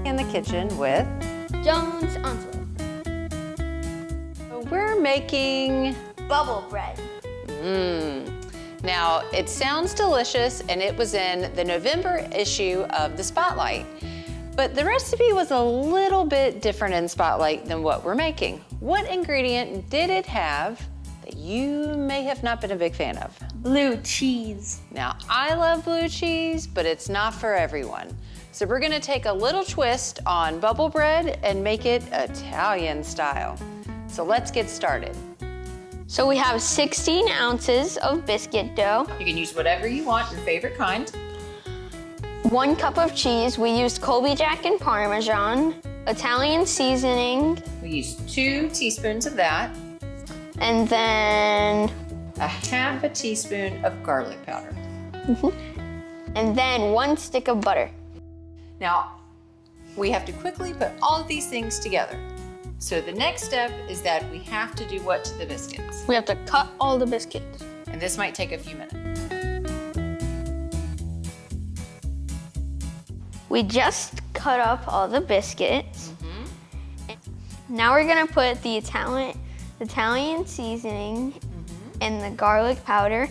In the kitchen with Jones Onslow. we're making Bubble bread. Now, it sounds delicious, and it was in the November issue of the Spotlight. But the recipe was a little bit different in Spotlight than what we're making. What ingredient did it have that you may have not been a big fan of? Blue cheese. Now, I love blue cheese, but it's not for everyone. So we're gonna take a little twist on bubble bread and make it Italian style. So let's get started. So we have 16 ounces of biscuit dough, You can use whatever you want, your favorite kind. 1 cup of cheese. We used Colby Jack and Parmesan, Italian seasoning, We use 2 teaspoons of that, and then a half a teaspoon of garlic powder. 1 stick of butter. Now, we have to quickly put all of these things together. So the next step is that we have to do what to the biscuits? We have to cut all the biscuits. And this might take a few minutes. We just cut up all the biscuits. Now we're gonna put the Italian seasoning and the garlic powder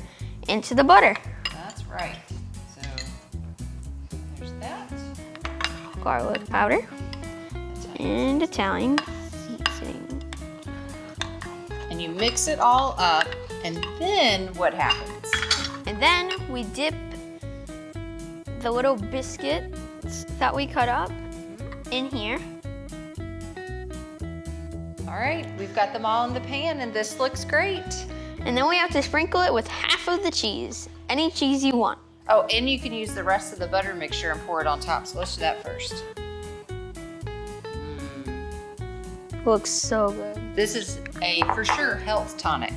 into the butter. That's right. So there's that. Garlic powder and Italian seasoning. And you mix it all up, and then what happens? And then we dip the little biscuits that we cut up in here. All right, we've got them all in the pan, and this looks great. And then we have to sprinkle it with half of the cheese, any cheese you want. Oh, and you can use the rest of the butter mixture and pour it on top. So let's do that first. Looks so good. This is a, for sure, health tonic.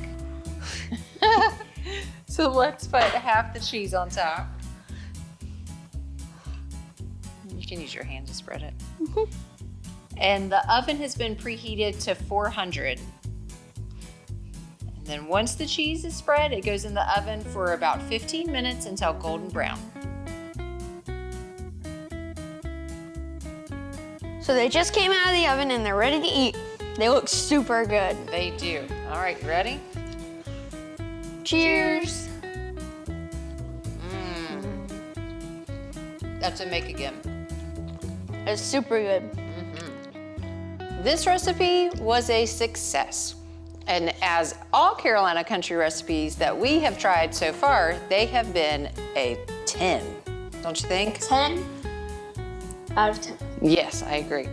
So let's put half the cheese on top. You can use your hand to spread it. And the oven has been preheated to 400. And then once the cheese is spread, it goes in the oven for about 15 minutes until golden brown. So they just came out of the oven and they're ready to eat. They look super good. They do. All right, you ready? Cheers. That's a make again. It's super good. This recipe was a success. And as all Carolina country recipes that we have tried so far, they have been a 10. Don't you think? 10 out of 10. Yes, I agree.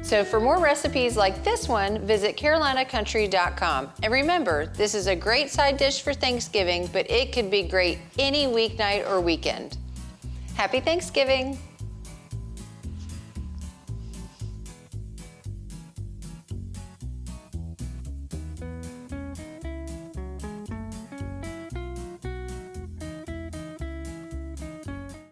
So for more recipes like this one, visit carolinacountry.com. And remember, this is a great side dish for Thanksgiving, but it could be great any weeknight or weekend. Happy Thanksgiving.